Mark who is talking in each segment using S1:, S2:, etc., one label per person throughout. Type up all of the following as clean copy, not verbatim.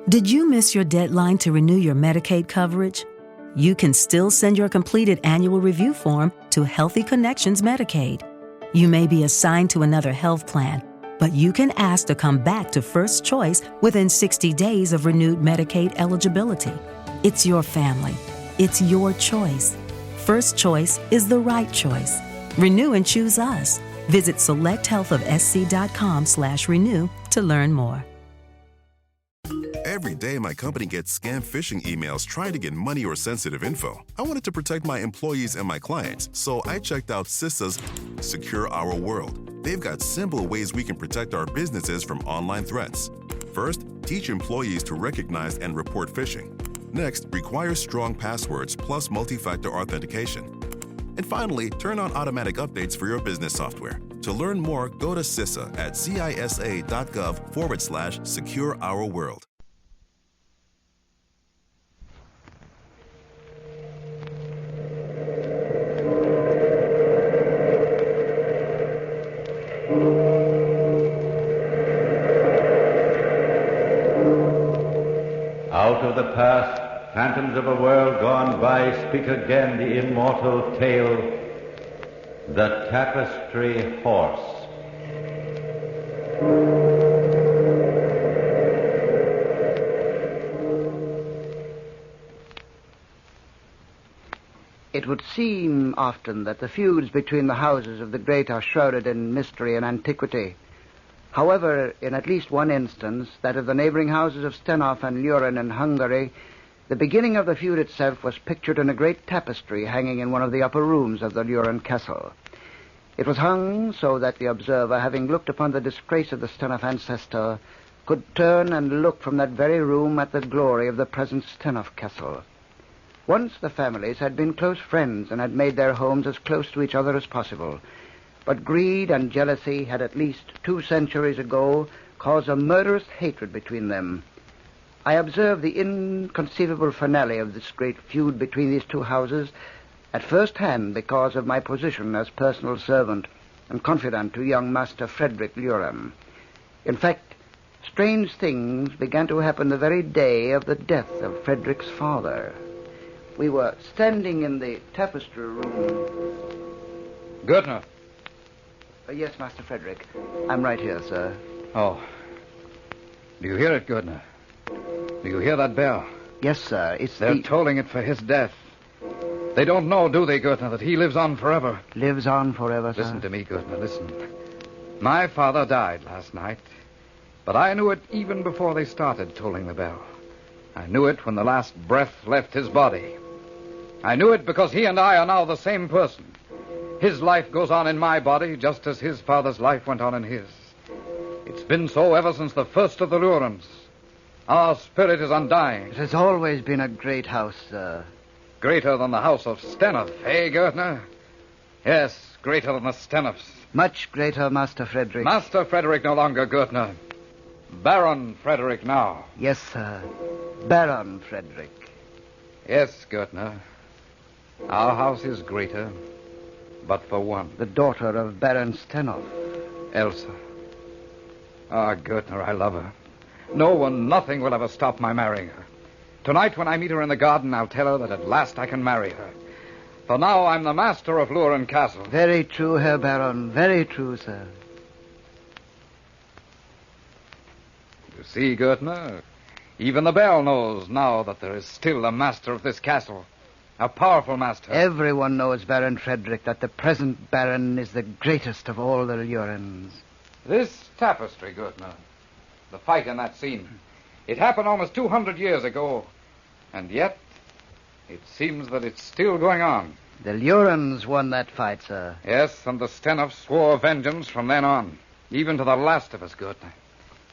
S1: Did you miss your deadline to renew your Medicaid coverage? You can still send your completed annual review form to Healthy Connections Medicaid. You may be assigned to another health plan, but you can ask to come back to First Choice within 60 days of renewed Medicaid eligibility. It's your family. It's your choice. First Choice is the right choice. Renew and choose us. Visit selecthealthofsc.com/renew to learn more.
S2: Every day, my company gets scam phishing emails trying to get money or sensitive info. I wanted to protect my employees and my clients, so I checked out CISA's Secure Our World. They've got simple ways we can protect our businesses from online threats. First, teach employees to recognize and report phishing. Next, require strong passwords plus multi-factor authentication. And finally, turn on automatic updates for your business software. To learn more, go to CISA at cisa.gov/Secure Our World.
S3: Out of the past, phantoms of a world gone by, speak again the immortal tale, the Tapestry Horse.
S4: It would seem often that the feuds between the houses of the great are shrouded in mystery and antiquity. However, in at least one instance, that of the neighboring houses of Stenhof and Luren in Hungary, the beginning of the feud itself was pictured in a great tapestry hanging in one of the upper rooms of the Luren castle. It was hung so that the observer, having looked upon the disgrace of the Stenhof ancestor, could turn and look from that very room at the glory of the present Stenhof castle. Once the families had been close friends and had made their homes as close to each other as possible. But greed and jealousy had at least 2 centuries ago caused a murderous hatred between them. I observed the inconceivable finale of this great feud between these 2 houses at first hand because of my position as personal servant and confidant to young Master Frederick Luren. In fact, strange things began to happen the very day of the death of Frederick's father. We were standing in the tapestry room.
S5: Gertner.
S4: Yes, Master Frederick. I'm right here, sir.
S5: Oh. Do you hear it, Gertner? Do you hear that bell?
S4: Yes, sir.
S5: They're tolling it for his death. They don't know, do they, Gertner, that he lives on forever?
S4: Lives on forever, sir?
S5: Listen to me, Gertner, listen. My father died last night, but I knew it even before they started tolling the bell. I knew it when the last breath left his body. I knew it because he and I are now the same person. His life goes on in my body just as his father's life went on in his. It's been so ever since the first of the Lurens. Our spirit is undying.
S4: It has always been a great house, sir.
S5: Greater than the house of Stenhof, eh, Gertner? Yes, greater than the Stenhofs.
S4: Much greater, Master Frederick.
S5: Master Frederick no longer, Gertner. Baron Frederick now.
S4: Yes, sir. Baron Frederick.
S5: Yes, Gertner. Our house is greater, but for one.
S4: The daughter of Baron Stenhof.
S5: Elsa. Ah, Gertner, I love her. No one, nothing will ever stop my marrying her. Tonight, when I meet her in the garden, I'll tell her that at last I can marry her. For now, I'm the master of Luren Castle.
S4: Very true, Herr Baron. Very true, sir.
S5: You see, Gertner, even the bell knows now that there is still a master of this castle. A powerful master.
S4: Everyone knows, Baron Frederick, that the present Baron is the greatest of all the Lurens.
S5: This tapestry, Gertner, the fight in that scene, it happened almost 200 years ago, and yet it seems that it's still going on.
S4: The Lurens won that fight, sir.
S5: Yes, and the Stenhofs swore vengeance from then on, even to the last of us, Gertner.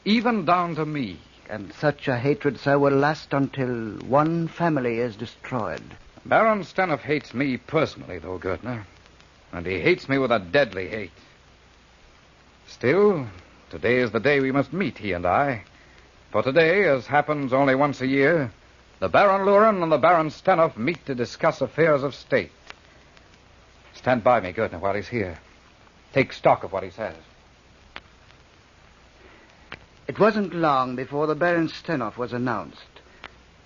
S5: Even down to me.
S4: And such a hatred, sir, will last until one family is destroyed.
S5: Baron Stenhof hates me personally, though, Gertner. And he hates me with a deadly hate. Still, today is the day we must meet, he and I. For today, as happens only once a year, the Baron Luren and the Baron Stenhof meet to discuss affairs of state. Stand by me, Gertner, while he's here. Take stock of what he says.
S4: It wasn't long before the Baron Stenoff was announced.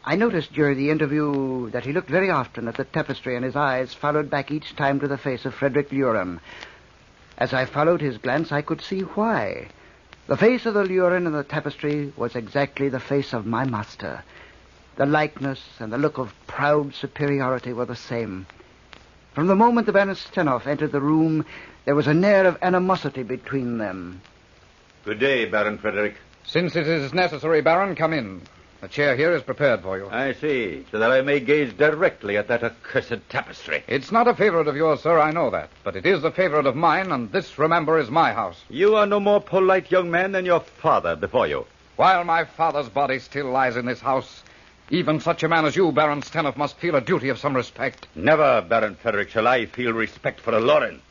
S4: I noticed during the interview that he looked very often at the tapestry, and his eyes followed back each time to the face of Frederick Lurin. As I followed his glance, I could see why. The face of the Lurin in the tapestry was exactly the face of my master. The likeness and the look of proud superiority were the same. From the moment the Baron Stenoff entered the room, there was an air of animosity between them.
S3: Good day, Baron Frederick.
S5: Since it is necessary, Baron, come in. The chair here is prepared for you.
S3: I see, so that I may gaze directly at that accursed tapestry.
S5: It's not a favorite of yours, sir, I know that. But it is a favorite of mine, and this, remember, is my house.
S3: You are no more polite young man than your father before you.
S5: While my father's body still lies in this house, even such a man as you, Baron Stenoff, must feel a duty of some respect.
S3: Never, Baron Frederick, shall I feel respect for a Loren,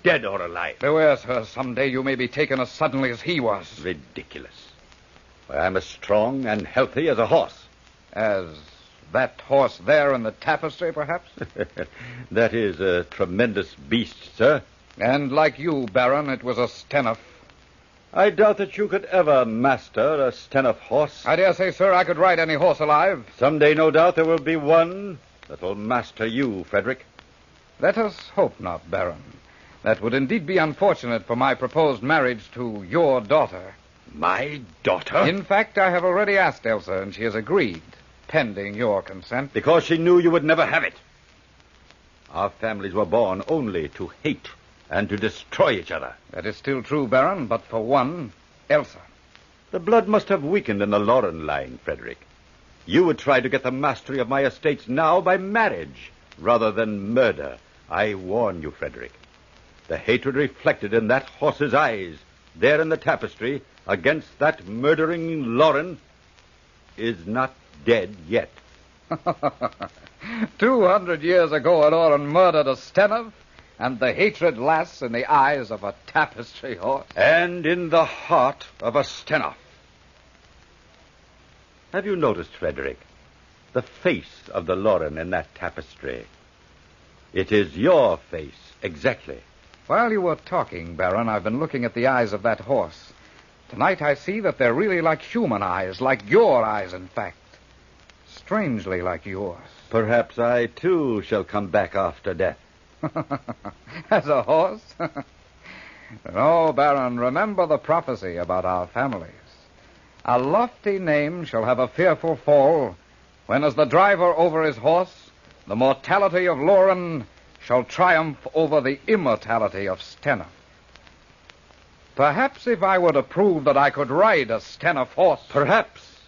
S3: dead or alive.
S5: Beware, sir, someday you may be taken as suddenly as he was.
S3: Ridiculous. Why, I'm as strong and healthy as a horse.
S5: As that horse there in the tapestry, perhaps?
S3: That is a tremendous beast, sir.
S5: And like you, Baron, it was a Stenoff.
S3: I doubt that you could ever master a Stenoff horse.
S5: I dare say, sir, I could ride any horse alive.
S3: Someday, no doubt, there will be one that will master you, Frederick.
S5: Let us hope not, Baron. That would indeed be unfortunate for my proposed marriage to your daughter.
S3: My daughter?
S5: In fact, I have already asked Elsa, and she has agreed, pending your consent.
S3: Because she knew you would never have it. Our families were born only to hate and to destroy each other.
S5: That is still true, Baron, but for one, Elsa.
S3: The blood must have weakened in the Loren line, Frederick. You would try to get the mastery of my estates now by marriage, rather than murder. I warn you, Frederick. The hatred reflected in that horse's eyes, there in the tapestry, against that murdering Loren, is not dead yet.
S5: 200 years ago, a Loren murdered a Stenoff, and the hatred lasts in the eyes of a tapestry horse.
S3: And in the heart of a Stenoff. Have you noticed, Frederick, the face of the Loren in that tapestry? It is your face, exactly.
S5: While you were talking, Baron, I've been looking at the eyes of that horse. Tonight I see that they're really like human eyes, like your eyes, in fact. Strangely like yours.
S3: Perhaps I, too, shall come back after death.
S5: As a horse? No, Baron, remember the prophecy about our families. A lofty name shall have a fearful fall, when as the driver over his horse, the mortality of Loren shall triumph over the immortality of Stenoff. Perhaps if I were to prove that I could ride a Stenoff horse...
S3: Perhaps.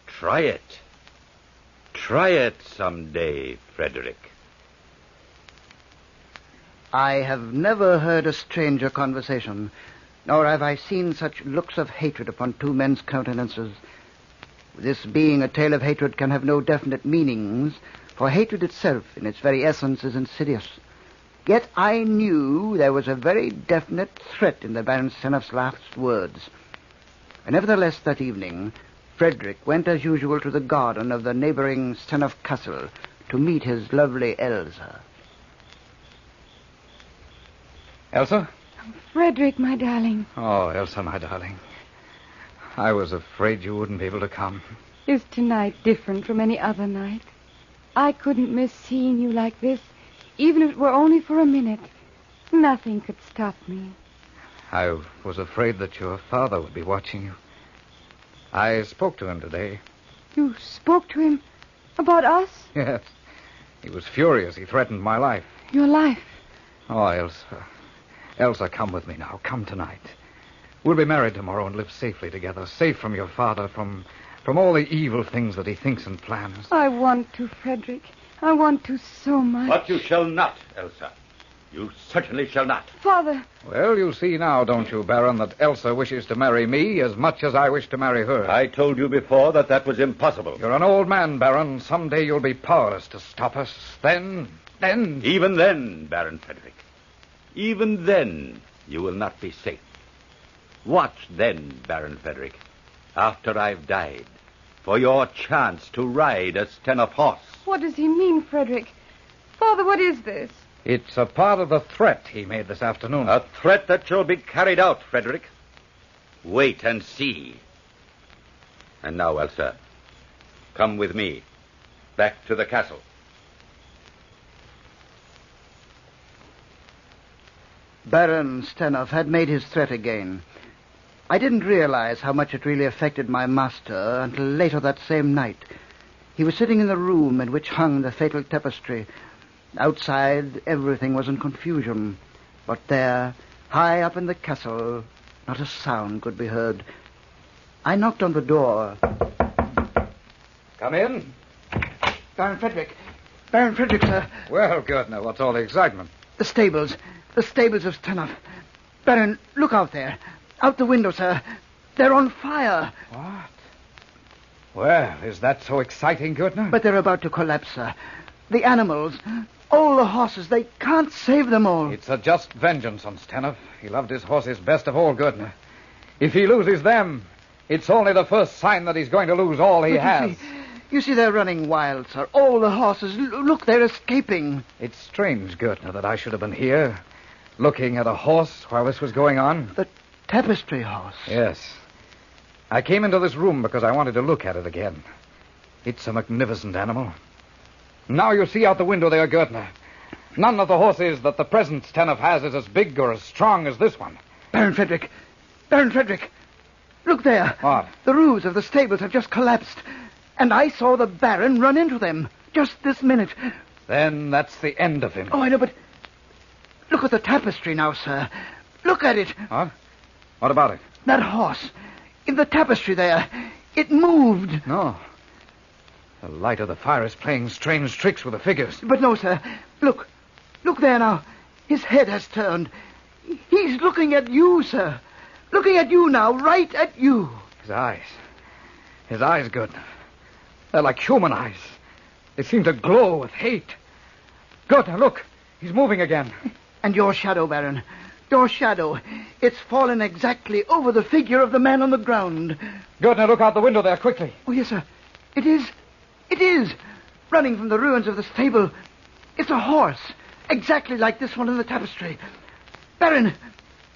S3: Try it. Try it someday, Frederick.
S4: I have never heard a stranger conversation, nor have I seen such looks of hatred upon two men's countenances. This being a tale of hatred can have no definite meanings, for hatred itself, in its very essence, is insidious. Yet I knew there was a very definite threat in the Baron Stenoff's last words. And nevertheless, that evening, Frederick went as usual to the garden of the neighboring Stenoff castle to meet his lovely Elsa.
S5: Elsa?
S6: Frederick, my darling.
S5: Oh, Elsa, my darling. I was afraid you wouldn't be able to come.
S6: Is tonight different from any other night? I couldn't miss seeing you like this, even if it were only for a minute. Nothing could stop me.
S5: I was afraid that your father would be watching you. I spoke to him today.
S6: You spoke to him about us?
S5: Yes. He was furious. He threatened my life.
S6: Your life?
S5: Oh, Elsa. Elsa, come with me now. Come tonight. We'll be married tomorrow and live safely together, safe from your father, from all the evil things that he thinks and plans.
S6: I want to, Frederick. I want to so much.
S3: But you shall not, Elsa. You certainly shall not.
S6: Father.
S5: Well, you see now, don't you, Baron, that Elsa wishes to marry me as much as I wish to marry her.
S3: I told you before that was impossible.
S5: You're an old man, Baron. Someday you'll be powerless to stop us. Then...
S3: Even then, Baron Frederick. Even then, you will not be safe. Watch then, Baron Frederick, after I've died, for your chance to ride a Stenoff horse.
S6: What does he mean, Frederick? Father, what is this?
S5: It's a part of the threat he made this afternoon.
S3: A threat that shall be carried out, Frederick. Wait and see. And now, Elsa, come with me. Back to the castle.
S4: Baron Stenhoff had made his threat again. I didn't realize how much it really affected my master until later that same night. He was sitting in the room in which hung the fatal tapestry. Outside, everything was in confusion. But there, high up in the castle, not a sound could be heard. I knocked on the door.
S5: Come in.
S4: Baron Frederick. Baron Frederick, sir.
S5: Well, Gurtner, what's all the excitement?
S4: The stables. The stables of Stenhoff. Baron, look out there. Out the window, sir. They're on fire.
S5: What? Well, is that so exciting, Gurtner?
S4: But they're about to collapse, sir. The animals, all the horses, they can't save them all.
S5: It's a just vengeance on Stenhoff. He loved his horses best of all, Gurtner. If he loses them, it's only the first sign that he's going to lose all he has.
S4: You see, they're running wild, sir. All the horses. Look, they're escaping.
S5: It's strange, Gurtner, that I should have been here, looking at a horse while this was going on.
S4: The Tapestry horse.
S5: Yes. I came into this room because I wanted to look at it again. It's a magnificent animal. Now you see out the window there, Gurtner. None of the horses that the present Stenhoff has is as big or as strong as this one.
S4: Baron Frederick. Baron Frederick. Look there.
S5: What?
S4: The roofs of the stables have just collapsed. And I saw the Baron run into them just this minute.
S5: Then that's the end of him.
S4: Oh, I know, but look at the tapestry now, sir. Look at it.
S5: What? What about it?
S4: That horse. In the tapestry there. It moved.
S5: No. The light of the fire is playing strange tricks with the figures.
S4: But no, sir. Look. Look there now. His head has turned. He's looking at you, sir. Looking at you now, right at you.
S5: His eyes. His eyes, Gurtner. They're like human eyes. They seem to glow with hate. Gurtner, look. He's moving again.
S4: And your shadow, Baron. Your shadow. It's fallen exactly over the figure of the man on the ground.
S5: Gurtner, look out the window there, quickly.
S4: Oh, yes, sir. It is. It is. Running from the ruins of the stable. It's a horse. Exactly like this one in the tapestry. Baron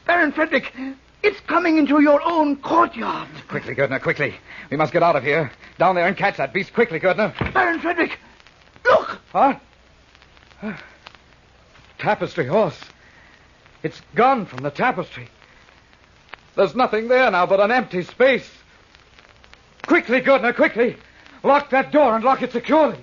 S4: Frederick. It's coming into your own courtyard.
S5: Quickly, Gurtner, quickly. We must get out of here. Down there and catch that beast. Quickly, Gurtner.
S4: Baron Frederick. Look.
S5: What? Tapestry horse. It's gone from the tapestry. There's nothing there now but an empty space. Quickly, Gurtner, quickly. Lock that door and lock it securely.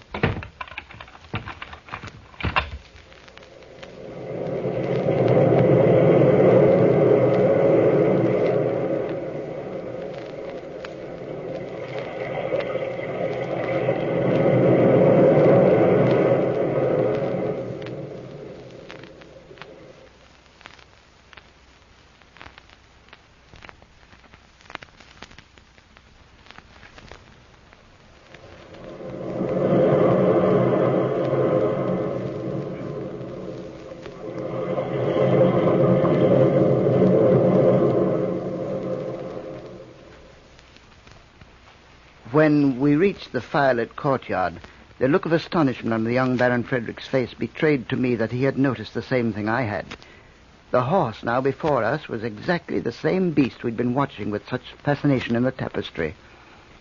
S4: When we reached the firelit courtyard, the look of astonishment on the young Baron Frederick's face betrayed to me that he had noticed the same thing I had. The horse now before us was exactly the same beast we'd been watching with such fascination in the tapestry.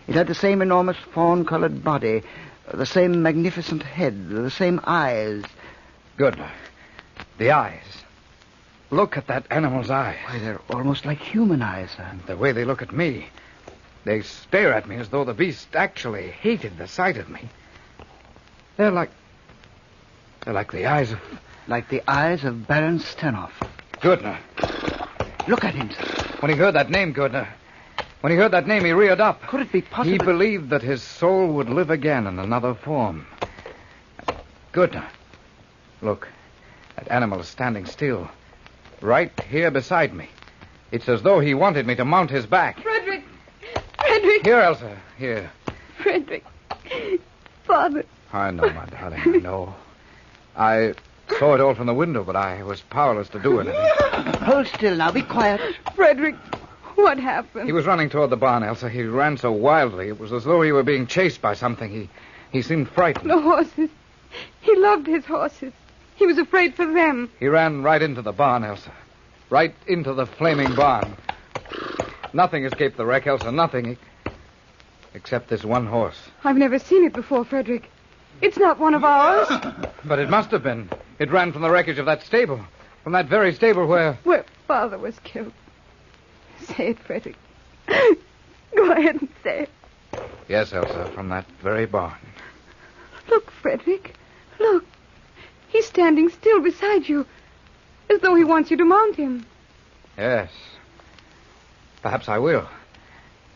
S4: It had the same enormous fawn-colored body, the same magnificent head, the same eyes.
S5: Gurtner, the eyes. Look at that animal's eyes.
S4: Why, they're almost like human eyes, sir.
S5: The way they look at me. They stare at me as though the beast actually hated the sight of me. They're like the eyes of...
S4: Like the eyes of Baron Stenhoff.
S5: Gurtner.
S4: Look at him, sir.
S5: When he heard that name, Gurtner, when he heard that name, he reared up.
S4: Could it be possible?
S5: He believed that his soul would live again in another form. Gurtner, look, that animal is standing still, right here beside me. It's as though he wanted me to mount his back.
S6: Frederick!
S5: Here, Elsa, here.
S6: Frederick! Father!
S5: I know, my darling, I know. I saw it all from the window, but I was powerless to do anything.
S4: Hold still now. Be quiet.
S6: Frederick, what happened?
S5: He was running toward the barn, Elsa. He ran so wildly. It was as though he were being chased by something. He seemed frightened.
S6: The horses. He loved his horses. He was afraid for them.
S5: He ran right into the barn, Elsa. Right into the flaming barn. Nothing escaped the wreck, Elsa. Nothing. Except this one horse.
S6: I've never seen it before, Frederick. It's not one of ours.
S5: But it must have been. It ran from the wreckage of that stable. From that very stable where
S6: Father was killed. Say it, Frederick. Go ahead and say it.
S5: Yes, Elsa, from that very barn.
S6: Look, Frederick. Look. He's standing still beside you, as though he wants you to mount him.
S5: Yes. Perhaps I will.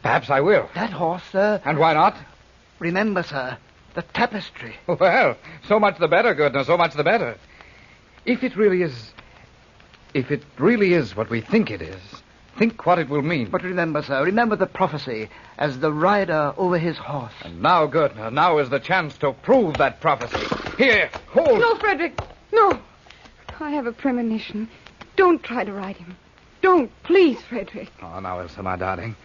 S5: Perhaps I will.
S4: That horse, sir.
S5: And why not?
S4: Remember, sir, the tapestry.
S5: Well, so much the better, Goodness, so much the better. If it really is what we think it is, think what it will mean.
S4: But remember, sir, remember the prophecy as the rider over his horse.
S5: And now, Goodner, now is the chance to prove that prophecy. Here, hold.
S6: No, Frederick, no. I have a premonition. Don't try to ride him. Don't, please, Frederick.
S5: Oh, now, Elsa, my darling.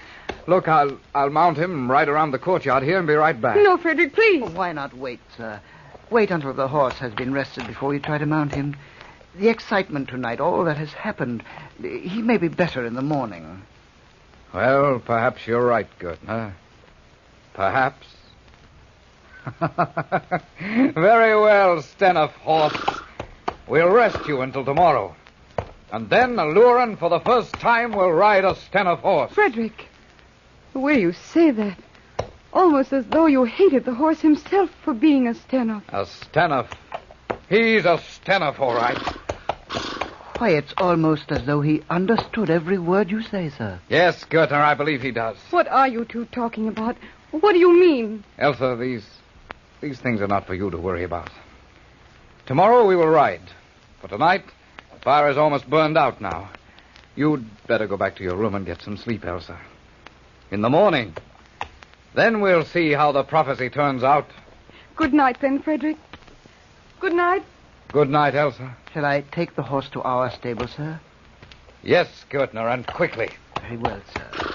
S5: Look, I'll mount him right around the courtyard here and be right back.
S6: No, Frederick, please.
S4: Well, why not wait, sir? Wait until the horse has been rested before you try to mount him. The excitement tonight, all that has happened, he may be better in the morning.
S5: Well, perhaps you're right, Goodner. Perhaps. Very well, Stenoff horse. We'll rest you until tomorrow. And then, alluring for the first time, we'll ride a Stenoff horse.
S6: Frederick, the way you say that, almost as though you hated the horse himself for being a Stenoff.
S5: A Stenoff. He's a Stenoff, all right.
S4: Why, it's almost as though he understood every word you say, sir.
S5: Yes, Goetner, I believe he does.
S6: What are you two talking about? What do you mean?
S5: Elsa, these things are not for you to worry about. Tomorrow we will ride. For tonight, the fire is almost burned out now. You'd better go back to your room and get some sleep, Elsa. In the morning, then we'll see how the prophecy turns out.
S6: Good night, then, Frederick. Good night.
S5: Good night, Elsa.
S4: Shall I take the horse to our stable, sir?
S5: Yes, Goetner, and quickly.
S4: Very well, sir.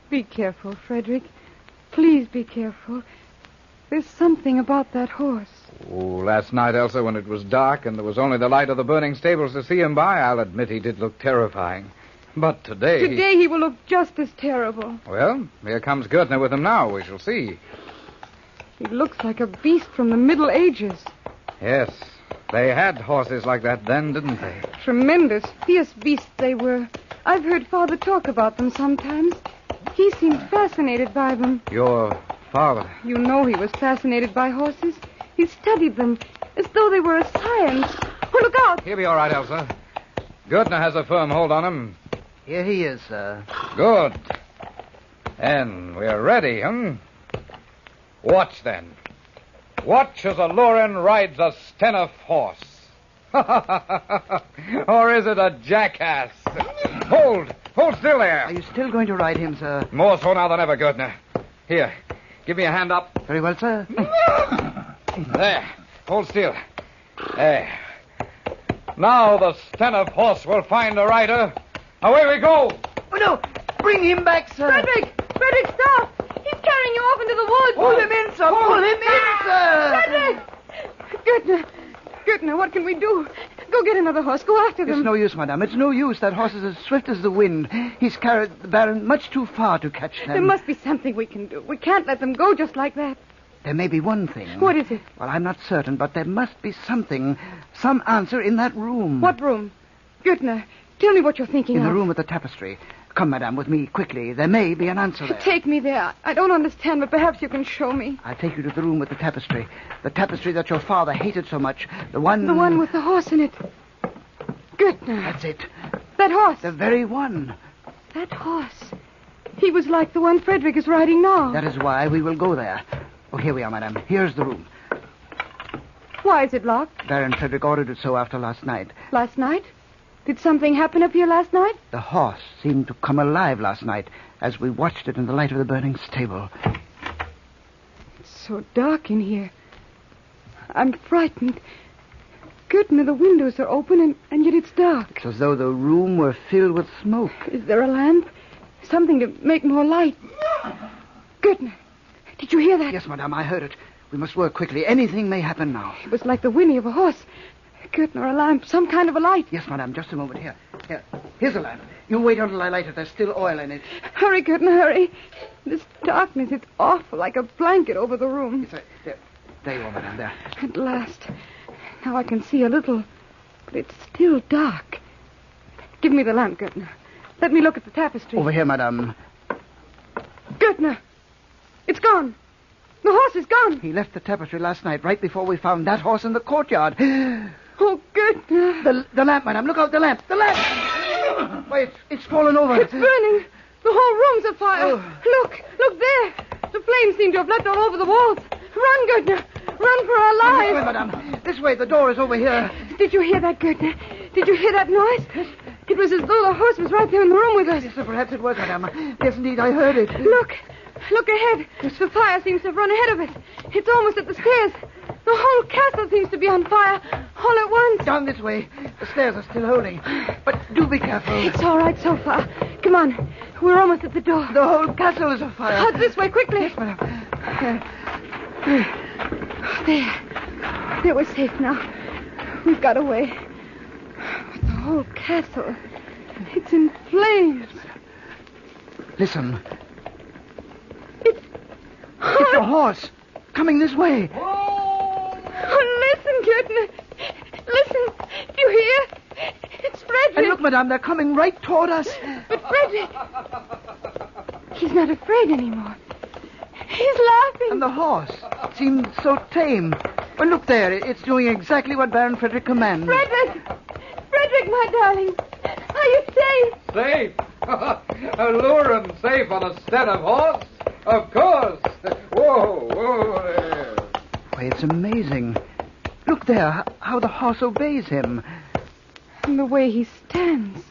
S6: Be careful, Frederick. Please be careful. There's something about that horse.
S5: Oh, last night, Elsa, when it was dark and there was only the light of the burning stables to see him by, I'll admit he did look terrifying. But today...
S6: Today he will look just as terrible.
S5: Well, here comes Goetner with him now. We shall see.
S6: He looks like a beast from the Middle Ages.
S5: Yes, they had horses like that then, didn't they?
S6: Tremendous, fierce beasts they were. I've heard Father talk about them sometimes. He seemed fascinated by them.
S5: Your father?
S6: You know he was fascinated by horses. He studied them as though they were a science. Oh, look out!
S5: He'll be all right, Elsa. Goetner has a firm hold on him.
S4: Here he is, sir.
S5: Good. And we're ready, Watch, then. Watch as Aloran rides a Stenoff horse. Or is it a jackass? Hold still there.
S4: Are you still going to ride him, sir?
S5: More so now than ever, Goetner. Here, give me a hand up.
S4: Very well, sir.
S5: There, hold still. There. Now the Stenoff horse will find a rider. Away we go.
S4: Oh, no. Bring him back, sir.
S6: Frederick, stop. He's carrying you off into the woods.
S4: Pull him in, sir. Pull him in, sir.
S6: Frederick! Goodner, what can we do? Go get another horse. Go after them.
S4: It's no use, madame. It's no use. That horse is as swift as the wind. He's carried the Baron much too far to catch them.
S6: There must be something we can do. We can't let them go just like that.
S4: There may be one thing.
S6: What is it?
S4: Well, I'm not certain, but there must be something, some answer in that room.
S6: What room? Goodner, tell me what you're thinking
S4: In
S6: of.
S4: the room with the tapestry. Come, madame, with me, quickly. There may be an answer there.
S6: Take me there. I don't understand, but perhaps you can show me.
S4: I'll take you to the room with the tapestry. The tapestry that your father hated so much. The one...
S6: The one with the horse in it. Goodner.
S4: That's it.
S6: That horse.
S4: The very one.
S6: That horse. He was like the one Frederick is riding now.
S4: That is why we will go there. Oh, here we are, madame. Here's the room.
S6: Why is it locked?
S4: Baron Frederick ordered it so after last night.
S6: Last night? Did something happen up here last night?
S4: The horse seemed to come alive last night as we watched it in the light of the burning stable.
S6: It's so dark in here. I'm frightened. Goodness, the windows are open and yet it's dark.
S4: It's as though the room were filled with smoke.
S6: Is there a lamp? Something to make more light. Goodness, did you hear that?
S4: Yes, madame, I heard it. We must work quickly. Anything may happen now.
S6: It was like the whinny of a horse. Curtain or a lamp, some kind of a light.
S4: Yes, madame, just a moment. Here. Here's a lamp. You wait until I light it. There's still oil in it.
S6: Hurry, Curtain, hurry. This darkness, it's awful, like a blanket over the room.
S4: Yes, there you are, madame, there.
S6: At last. Now I can see a little, but it's still dark. Give me the lamp, Gertner. Let me look at the tapestry.
S4: Over here, madame.
S6: Gertner! It's gone. The horse is gone.
S4: He left the tapestry last night, right before we found that horse in the courtyard.
S6: Oh, Gertner.
S4: The lamp, madame. Look out, the lamp. The lamp! Why, it's fallen over.
S6: It's burning. The whole room's afire. Oh. Look there. The flames seem to have leapt all over the walls. Run, Gertner. Run for our lives.
S4: This way, madame. This way. The door is over here.
S6: Did you hear that, Gertner? Did you hear that noise? It was as though the horse was right there in the room with us.
S4: Yes, perhaps it was, madame. Yes, indeed, I heard it.
S6: Look ahead. The fire seems to have run ahead of it. It's almost at the stairs. The whole castle seems to be on fire, all at once.
S4: Down this way. The stairs are still holding. But do be careful.
S6: It's all right so far. Come on. We're almost at the door.
S4: The whole castle is afire.
S6: Out this way, quickly.
S4: Yes, madame.
S6: There, we're safe now. We've got away. But the whole castle, it's in flames.
S4: Listen. It's a horse coming this way.
S6: Oh, listen, Gertner. Listen. Do you hear? It's Frederick.
S4: And look, madame, they're coming right toward us.
S6: But Frederick, he's not afraid anymore. He's laughing.
S4: And the horse seemed so tame. Well, look there. It's doing exactly what Baron Frederick commands.
S6: Frederick, my darling. Are you safe?
S5: Safe? A lure and safe on a Stenhof horse? Of course. Whoa there.
S4: Why, it's amazing. Look there, how the horse obeys him.
S6: And the way he stands.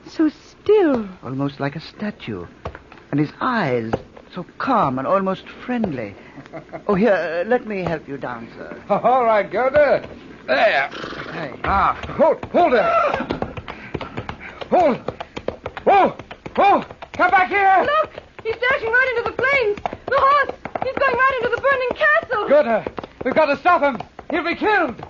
S6: So still.
S4: Almost like a statue. And his eyes, so calm and almost friendly. Oh, here, let me help you down, sir.
S5: All right, Gerda. There.
S4: Hey.
S5: Hold it. Hold. Come back here.
S6: Look, he's dashing right into the flames. The horse, he's going right into the burning castle.
S5: Gerda, we've got to stop him. He'll be killed.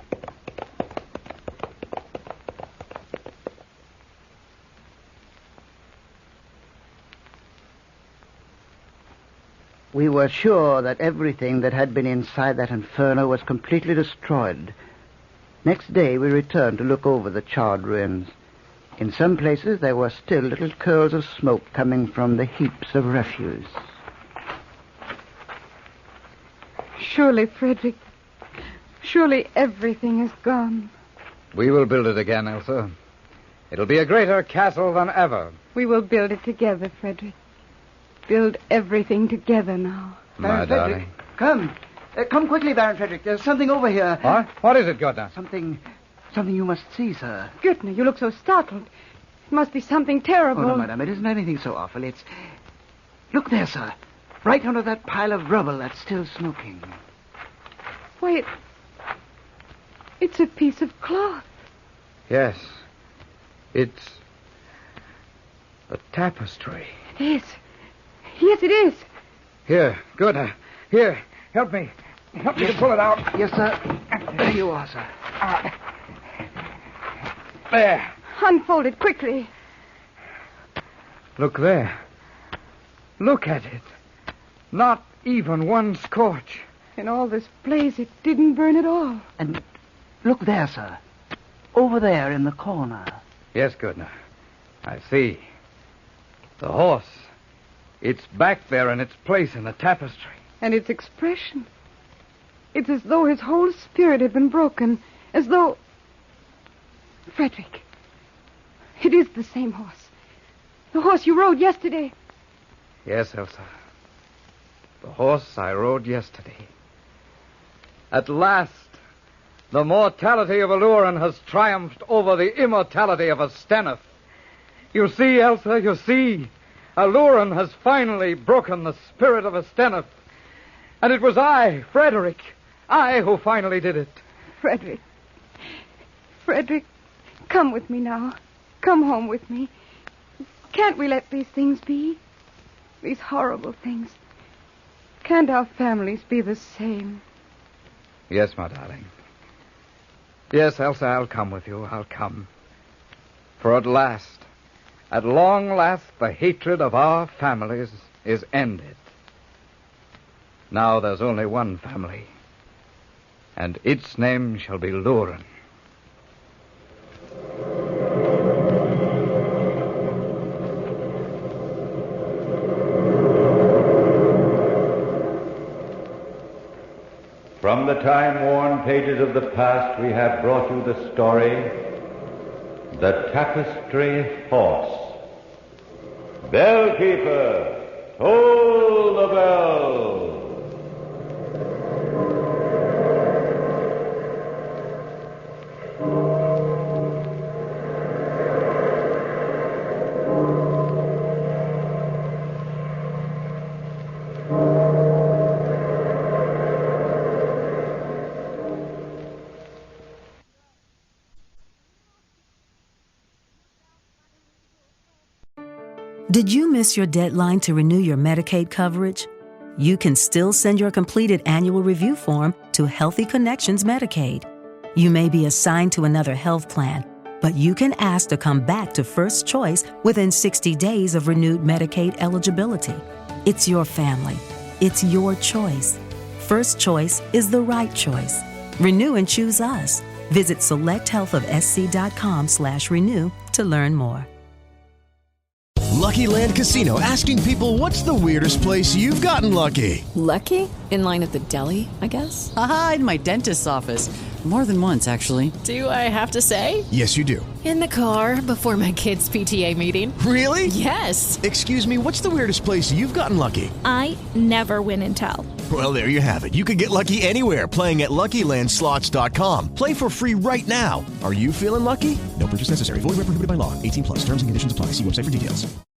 S4: We were sure that everything that had been inside that inferno was completely destroyed. Next day, we returned to look over the charred ruins. In some places, there were still little curls of smoke coming from the heaps of refuse.
S6: Surely, Frederick, surely everything is gone.
S5: We will build it again, Elsa. It'll be a greater castle than ever.
S6: We will build it together, Frederick. Build everything together now.
S5: My darling.
S4: Come. Come quickly, Baron Frederick. There's something over here.
S5: What? What is it, Gerda?
S4: Something you must see, sir.
S6: Gertner, you look so startled. It must be something terrible.
S4: Oh, no, madame. It isn't anything so awful. It's... Look there, sir. Right under that pile of rubble that's still smoking.
S6: Why, it's a piece of cloth.
S5: Yes. It's a tapestry.
S6: It is. Yes, it is.
S5: Here, Gerda. Here, help me. Help me to pull it out.
S4: Yes, sir. There you are, sir.
S5: There.
S6: Unfold it quickly.
S5: Look there. Look at it. Not even one scorch.
S6: In all this blaze, it didn't burn at all.
S4: And look there, sir. Over there in the corner.
S5: Yes, Gerda. I see. The horse. It's back there in its place in the tapestry.
S6: And its expression. It's as though his whole spirit had been broken. As though... Frederick. It is the same horse. The horse you rode yesterday.
S5: Yes, Elsa. The horse I rode yesterday. At last, the mortality of Aluren has triumphed over the immortality of a Stenhof. You see, Elsa, you see. Aluren has finally broken the spirit of a Stenhof. And it was I, Frederick, I who finally did it.
S6: Frederick, come with me now. Come home with me. Can't we let these things be? These horrible things. Can't our families be the same?
S5: Yes, my darling. Yes, Elsa, I'll come with you. I'll come. For at long last, the hatred of our families is ended. Now there's only one family, and its name shall be Luren.
S3: From the time-worn pages of the past, we have brought you the story, The Tapestry Horse. Bellkeeper, toll the bell.
S1: Did you miss your deadline to renew your Medicaid coverage? You can still send your completed annual review form to Healthy Connections Medicaid. You may be assigned to another health plan, but you can ask to come back to First Choice within 60 days of renewed Medicaid eligibility. It's your family. It's your choice. First Choice is the right choice. Renew and choose us. Visit selecthealthofsc.com/renew to learn more.
S7: Lucky Land Casino, asking people, what's the weirdest place you've gotten lucky?
S8: Lucky? In line at the deli, I guess?
S9: Aha, in my dentist's office. More than once, actually.
S8: Do I have to say?
S7: Yes, you do.
S8: In the car before my kids' PTA meeting.
S7: Really?
S8: Yes.
S7: Excuse me, what's the weirdest place you've gotten lucky?
S10: I never win and tell.
S7: Well, there you have it. You can get lucky anywhere, playing at LuckyLandSlots.com. Play for free right now. Are you feeling lucky? No purchase necessary. Void where prohibited by law. 18+. Terms and conditions apply. See website for details.